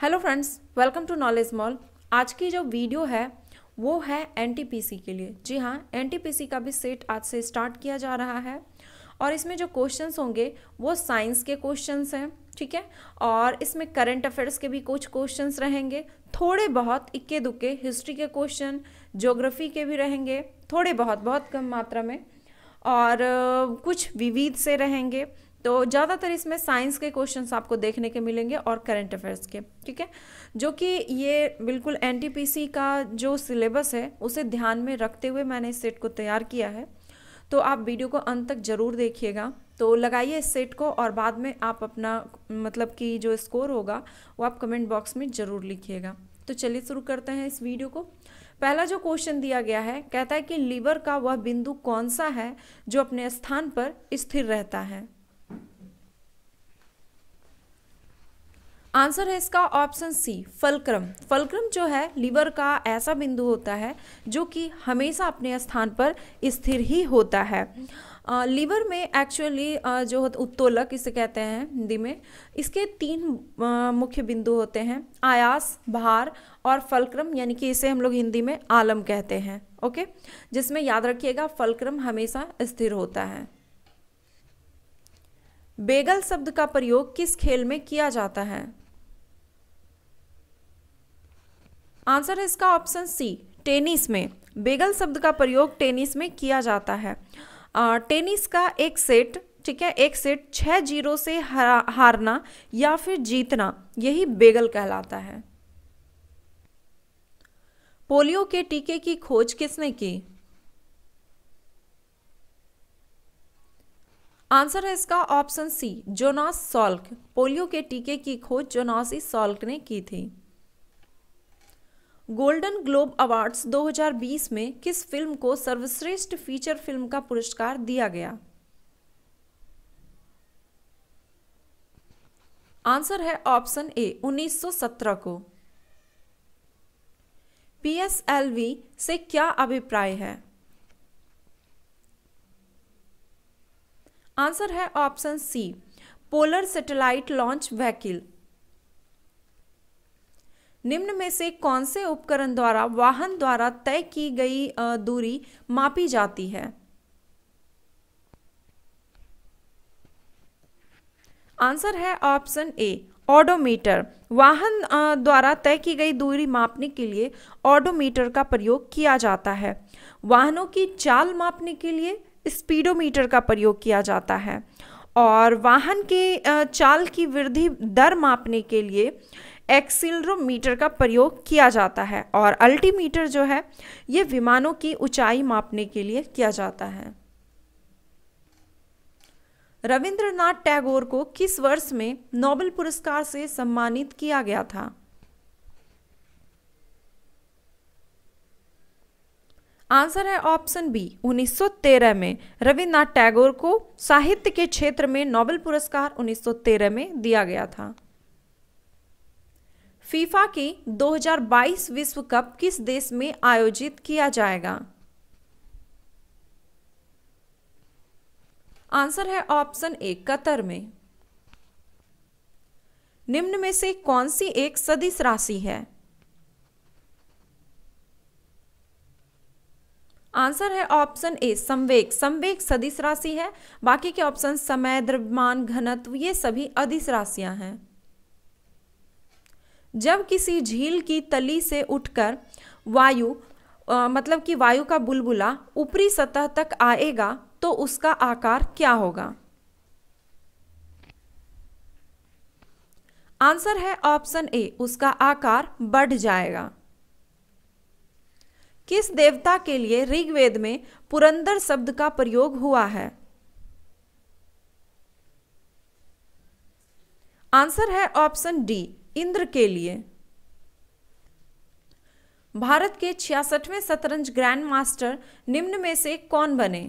Hello friends, welcome to knowledge mall. आज की जो वीडियो है वो है एनटीपीसी के लिए। जी हाँ, एनटीपीसी का भी सेट आज से स्टार्ट किया जा रहा है और इसमें जो क्वेश्चंस होंगे वो साइंस के क्वेश्चंस हैं, ठीक है। और इसमें करंट अफेयर्स के भी कुछ क्वेश्चंस रहेंगे, थोड़े बहुत इक्के दुक्के हिस्ट्री के क्वेश्चन, ज्योग्राफी के भी रहेंगे, थोड़े बहुत कम मात्रा में, और कुछ विविध से रहेंगे। तो ज़्यादातर इसमें साइंस के क्वेश्चंस आपको देखने के मिलेंगे और करंट अफेयर्स के, ठीक है। जो कि ये बिल्कुल एनटीपीसी का जो सिलेबस है उसे ध्यान में रखते हुए मैंने इस सेट को तैयार किया है। तो आप वीडियो को अंत तक ज़रूर देखिएगा। तो लगाइए इस सेट को और बाद में आप अपना मतलब कि जो स्कोर होगा वो आप कमेंट बॉक्स में ज़रूर लिखिएगा। तो चलिए शुरू करते हैं इस वीडियो को। पहला जो क्वेश्चन दिया गया है, कहता है कि लीवर का वह बिंदु कौन सा है जो अपने स्थान पर स्थिर रहता है। आंसर है इसका ऑप्शन सी, फलक्रम। फलक्रम जो है लीवर का ऐसा बिंदु होता है जो कि हमेशा अपने स्थान पर स्थिर ही होता है। लीवर में एक्चुअली जो उत्तोलक इसे कहते हैं हिंदी में, इसके तीन मुख्य बिंदु होते हैं, आयास, भार और फलक्रम, यानी कि इसे हम लोग हिंदी में आलम कहते हैं। ओके, जिसमें याद रखिएगा फलक्रम हमेशा स्थिर होता है। बेगल शब्द का प्रयोग किस खेल में किया जाता है। आंसर है इसका ऑप्शन सी, टेनिस में। बेगल शब्द का प्रयोग टेनिस में किया जाता है। टेनिस का एक सेट, ठीक है, एक सेट 6-0 से हारना या फिर जीतना, यही बेगल कहलाता है। पोलियो के टीके की खोज किसने की। आंसर है इसका option C, Jonas Salk. Polio के टीके की खोज जोनास सॉल्क ने की थी। गोल्डन ग्लोब अवार्ड्स 2020 में किस फिल्म को सर्वश्रेष्ठ फीचर फिल्म का पुरस्कार दिया गया। आंसर है ऑप्शन ए, 1917 को। पीएसएलवी से क्या अभिप्राय है। आंसर है option C, polar satellite launch vehicle. निम्न में से कौन से उपकरण द्वारा वाहन द्वारा तय की गई दूरी मापी जाती है। आंसर है ऑप्शन ए, ऑडोमीटर। वाहन द्वारा तय की गई दूरी मापने के लिए ऑडोमीटर का प्रयोग किया जाता है। वाहनों की चाल मापने के लिए स्पीडोमीटर का प्रयोग किया जाता है और वाहन के चाल की वृद्धि दर मापने के लिए एक्सीलरोमीटर का प्रयोग किया जाता है और अल्टीमीटर जो है ये विमानों की ऊंचाई मापने के लिए किया जाता है। रविंद्रनाथ टैगोर को किस वर्ष में नोबेल पुरस्कार से सम्मानित किया गया था। आंसर है ऑप्शन बी, 1913 में। रविंद्रनाथ टैगोर को साहित्य के क्षेत्र में नोबेल पुरस्कार 1913 में दिया गया था। फीफा की 2022 विश्व कप किस देश में आयोजित किया जाएगा। आंसर है ऑप्शन ए, कतर में। निम्न में से कौन सी एक सदिश राशि है। आंसर है ऑप्शन ए, संवेग। संवेग सदिश राशि है। बाकी के ऑप्शन समय, द्रव्यमान, घनत्व, ये सभी अदिश राशियां हैं। जब किसी झील की तली से उठकर वायु मतलब कि वायु का बुलबुला ऊपरी सतह तक आएगा तो उसका आकार क्या होगा। आंसर है ऑप्शन ए, उसका आकार बढ़ जाएगा। किस देवता के लिए ऋग्वेद में पुरंदर शब्द का प्रयोग हुआ है। आंसर है ऑप्शन डी, इंद्र के लिए। भारत के 66वें शतरंज ग्रैंड मास्टर निम्न में से कौन बने।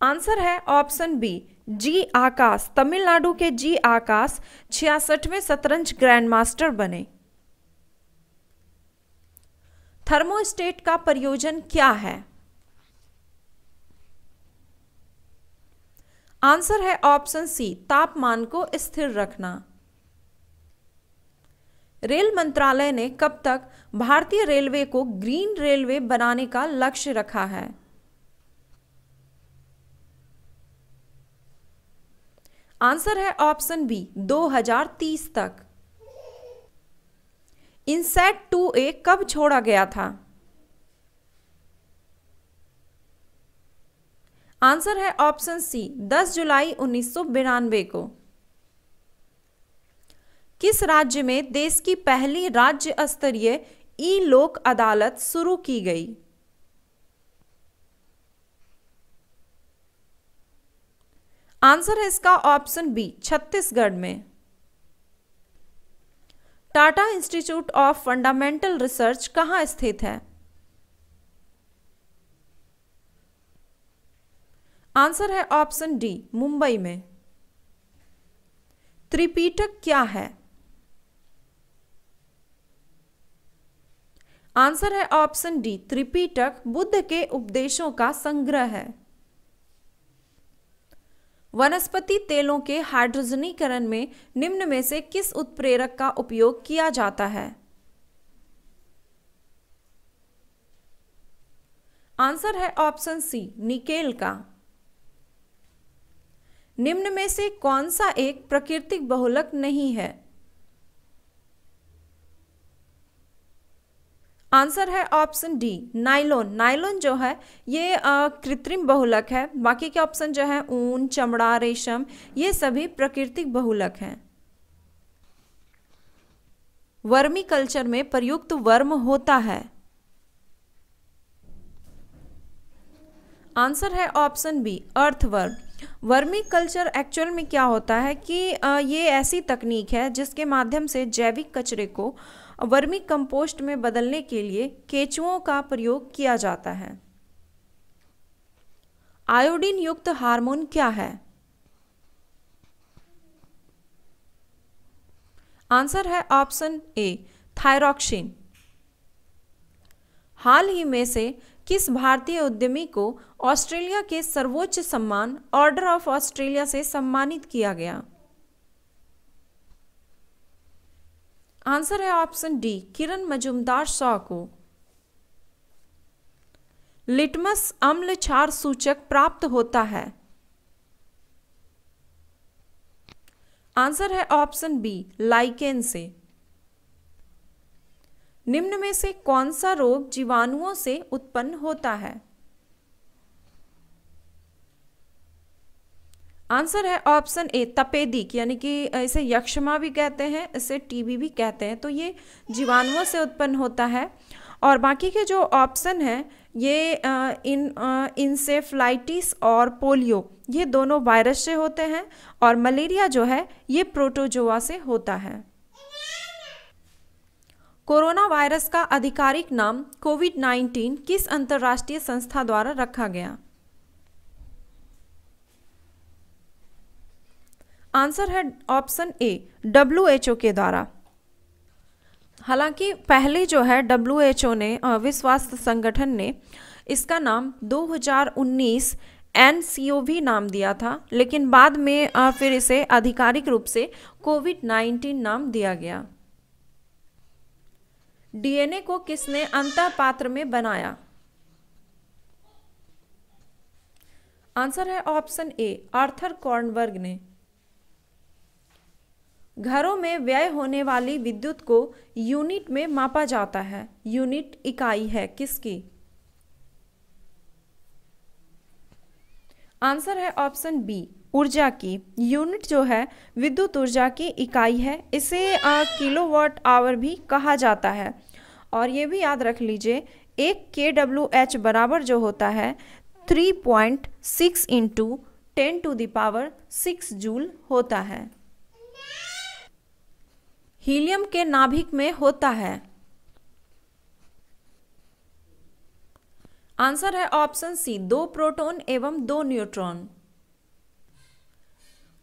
आंसर है ऑप्शन बी, जी आकाश। तमिलनाडु के जी आकाश 66वें शतरंज ग्रैंड मास्टर बने। थर्मोस्टेट का प्रयोजन क्या है। आंसर है ऑप्शन सी, तापमान को स्थिर रखना। रेल मंत्रालय ने कब तक भारतीय रेलवे को ग्रीन रेलवे बनाने का लक्ष्य रखा है? आंसर है ऑप्शन बी, 2030 तक। इनसैट 2A कब छोड़ा गया था? आंसर है ऑप्शन सी, 10 जुलाई 1992 को। किस राज्य में देश की पहली राज्य स्तरीय ई लोक अदालत शुरू की गई? आंसर है इसका ऑप्शन बी, छत्तीसगढ़ में। Tata institute of fundamental research कहाँ स्थित है? आंसर है ऑप्शन डी, मुंबई में। त्रिपिटक क्या है? आंसर है ऑप्शन डी, त्रिपिटक बुद्ध के उपदेशों का संग्रह है। वनस्पति तेलों के हाइड्रोजनीकरण में निम्न में से किस उत्प्रेरक का उपयोग किया जाता है? आंसर है ऑप्शन सी, निकेल का। निम्न में से कौन सा एक प्राकृतिक बहुलक नहीं है? आंसर है ऑप्शन डी, नायलॉन। नायलॉन जो है ये कृत्रिम बहुलक है। बाकी के ऑप्शन जो है ऊन, चमड़ा, रेशम, ये सभी प्राकृतिक बहुलक हैं। वर्मी कल्चर में प्रयुक्त वर्म होता है? आंसर है option B, earthworm. Vermiculture actual में क्या होता है कि ये ऐसी तकनीक है जिसके माध्यम से जैविक कचरे को वर्मी कंपोस्ट में बदलने के लिए केंचुओं का प्रयोग किया जाता है। आयोडीन युक्त हार्मोन क्या है? आंसर है ऑप्शन ए, थायरॉक्सिन। हाल ही में से किस भारतीय उद्यमी को ऑस्ट्रेलिया के सर्वोच्च सम्मान ऑर्डर ऑफ ऑस्ट्रेलिया से सम्मानित किया गया? आंसर है ऑप्शन डी, किरण मजूमदार शॉ को। लिटमस अम्ल क्षार सूचक प्राप्त होता है? आंसर है ऑप्शन बी, लाइकेन से। निम्न में से कौन सा रोग जीवाणुओं से उत्पन्न होता है? आंसर है ऑप्शन ए, तपेदिक, यानी कि इसे यक्ष्मा भी कहते हैं, इसे टीबी भी कहते हैं। तो ये जीवाणुओं से उत्पन्न होता है। और बाकी के जो ऑप्शन हैं ये इंसेफ्लाइटिस और पोलियो, ये दोनों वायरस से होते हैं। और मलेरिया जो है ये प्रोटोजोआ से होता है। कोरोना वायरस का आधिकारिक नाम कोविड-19 किस अंतर्राष्ट्रीय संस्था द्वारा रखा गया? आंसर है ऑप्शन ए, WHO के द्वारा। हालांकि पहले जो है WHO ने विश्व स्वास्थ्य संगठन ने इसका नाम 2019 NCOV नाम दिया था, लेकिन बाद में फिर इसे आधिकारिक रूप से कोविड-19 नाम दिया गया। DNA को किसने अंतःपात्र में बनाया? आंसर है ऑप्शन ए, आर्थर कॉर्नबर्ग ने। घरों में व्यय होने वाली विद्युत को यूनिट में मापा जाता है। यूनिट इकाई है किसकी? आंसर है ऑप्शन बी, ऊर्जा की। यूनिट जो है विद्युत ऊर्जा की इकाई है। इसे किलोवाट आवर भी कहा जाता है। और ये भी याद रख लीजिए, एक kWh बराबर जो होता है 3.6 × 10⁶ जूल होता है। हीलियम के नाभिक में होता है? आंसर है ऑप्शन सी, 2 प्रोटॉन एवं 2 न्यूट्रॉन।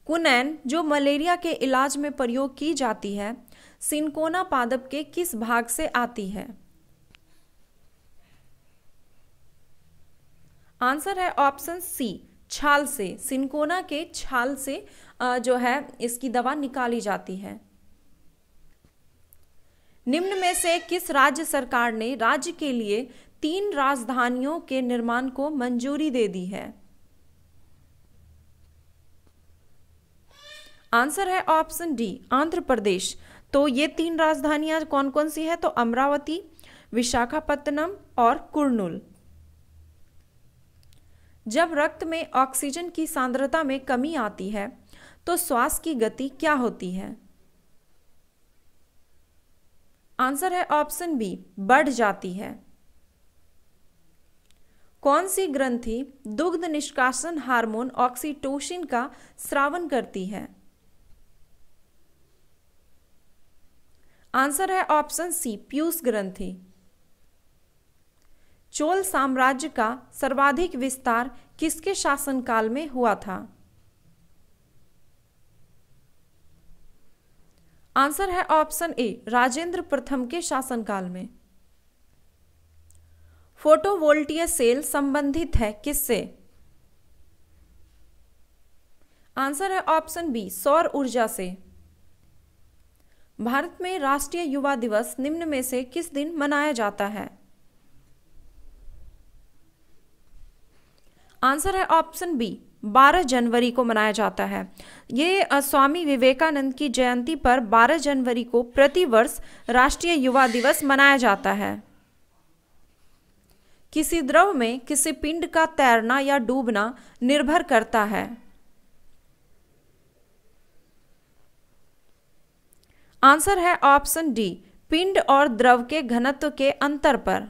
कुनैन जो मलेरिया के इलाज में प्रयोग की जाती है, सिनकोना पादप के किस भाग से आती है? आंसर है ऑप्शन सी, छाल से, सिनकोना के छाल से जो है इसकी दवा निकाली जाती है। निम्न में से किस राज्य सरकार ने राज्य के लिए 3 राजधानियों के निर्माण को मंजूरी दे दी है? आंसर है ऑप्शन डी, आंध्र प्रदेश। तो ये 3 राजधानियां कौन कौन सी है? तो अमरावती, विशाखापत्तनम और कुर्नूल। जब रक्त में ऑक्सीजन की सांद्रता में कमी आती है तो श्वास की गति क्या होती है? आंसर है ऑप्शन बी, बढ़ जाती है। कौन सी ग्रंथि दुग्ध निष्कासन हार्मोन ऑक्सीटोसिन का स्रावन करती है? आंसर है ऑप्शन सी, पीयूष ग्रंथि। चोल साम्राज्य का सर्वाधिक विस्तार किसके शासनकाल में हुआ था? आंसर है ऑप्शन ए, राजेंद्र प्रथम के शासनकाल में। फोटोवोल्टीय सेल संबंधित है किससे? आंसर है ऑप्शन बी, सौर ऊर्जा से। भारत में राष्ट्रीय युवा दिवस निम्न में से किस दिन मनाया जाता है? आंसर है ऑप्शन बी, 12 जनवरी को मनाया जाता है। ये स्वामी विवेकानंद की जयंती पर 12 जनवरी को प्रतिवर्ष राष्ट्रीय युवा दिवस मनाया जाता है। किसी द्रव में किसी पिंड का तैरना या डूबना निर्भर करता है? आंसर है ऑप्शन डी, पिंड और द्रव के घनत्व के अंतर पर।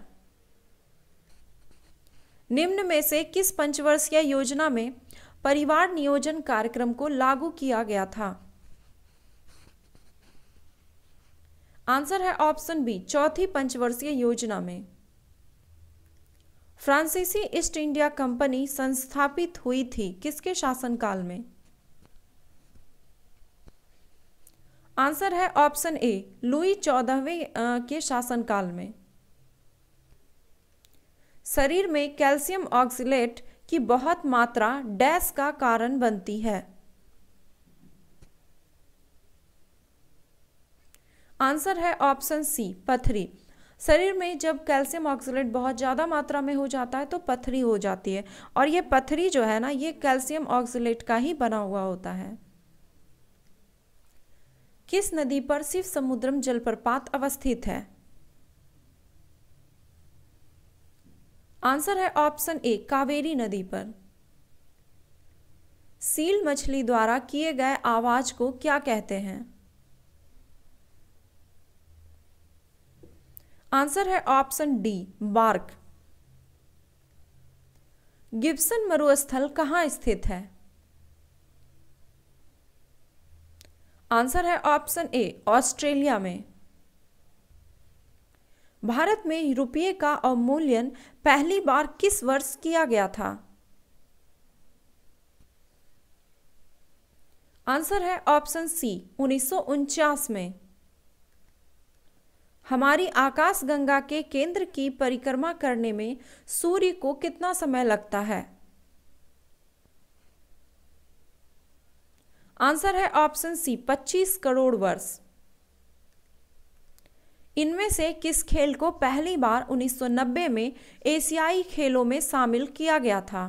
निम्न में से किस पंचवर्षीय योजना में परिवार नियोजन कार्यक्रम को लागू किया गया था? आंसर है ऑप्शन बी, चौथी पंचवर्षीय योजना में। फ्रांसीसी ईस्ट इंडिया कंपनी संस्थापित हुई थी किसके शासनकाल में? आंसर है ऑप्शन ए, लुई 14वें के शासनकाल में। शरीर में कैल्शियम ऑक्सलेट की बहुत मात्रा डैश का कारण बनती है? आंसर है ऑप्शन सी, पथरी। शरीर में जब कैल्शियम ऑक्सलेट बहुत ज़्यादा मात्रा में हो जाता है तो पथरी हो जाती है, और ये पथरी जो है ना, ये कैल्शियम ऑक्सलेट का ही बना हुआ होता है। किस नदी पर शिव समुद्रम जलप्रपात अवस्थित है? आंसर है ऑप्शन ए, कावेरी नदी पर। सील मछली द्वारा किए गए आवाज को क्या कहते हैं? आंसर है ऑप्शन डी, बार्क। गिब्सन मरुस्थल कहाँ स्थित है? आंसर है ऑप्शन ए, ऑस्ट्रेलिया में। भारत में रुपये का अवमूल्यन पहली बार किस वर्ष किया गया था? आंसर है ऑप्शन सी, 1949 में। हमारी आकाशगंगा के केंद्र की परिक्रमा करने में सूर्य को कितना समय लगता है? आंसर है ऑप्शन सी, 25 करोड़ वर्ष। इनमें से किस खेल को पहली बार 1990 में एशियाई खेलों में शामिल किया गया था?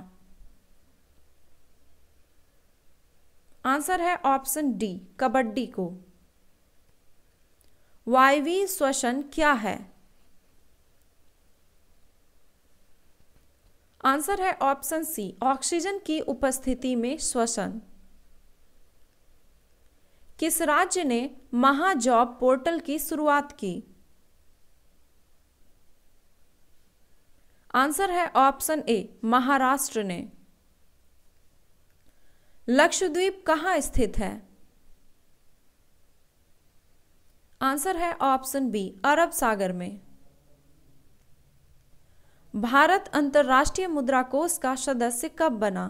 आंसर है ऑप्शन डी, कबड्डी को। वायवीय श्वसन क्या है? आंसर है ऑप्शन सी, ऑक्सीजन की उपस्थिति में श्वसन। किस राज्य ने महाजॉब पोर्टल की शुरुआत की? आंसर है ऑप्शन ए, महाराष्ट्र ने। लक्षद्वीप कहाँ स्थित है? आंसर है ऑप्शन बी, अरब सागर में। भारत अंतर्राष्ट्रीय मुद्रा कोष का सदस्य कब बना?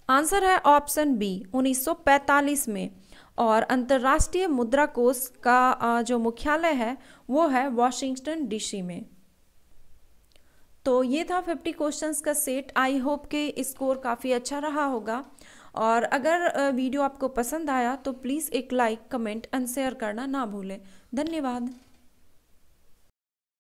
आंसर है ऑप्शन बी, 1945 में। और अंतर्राष्ट्रीय मुद्रा कोष का जो मुख्यालय है वो है वॉशिंगटन डीसी में। तो ये था 50 क्वेश्चंस का सेट। आई होप कि स्कोर काफ़ी अच्छा रहा होगा। और अगर वीडियो आपको पसंद आया तो प्लीज़ एक लाइक, कमेंट एंड शेयर करना ना भूलें। धन्यवाद।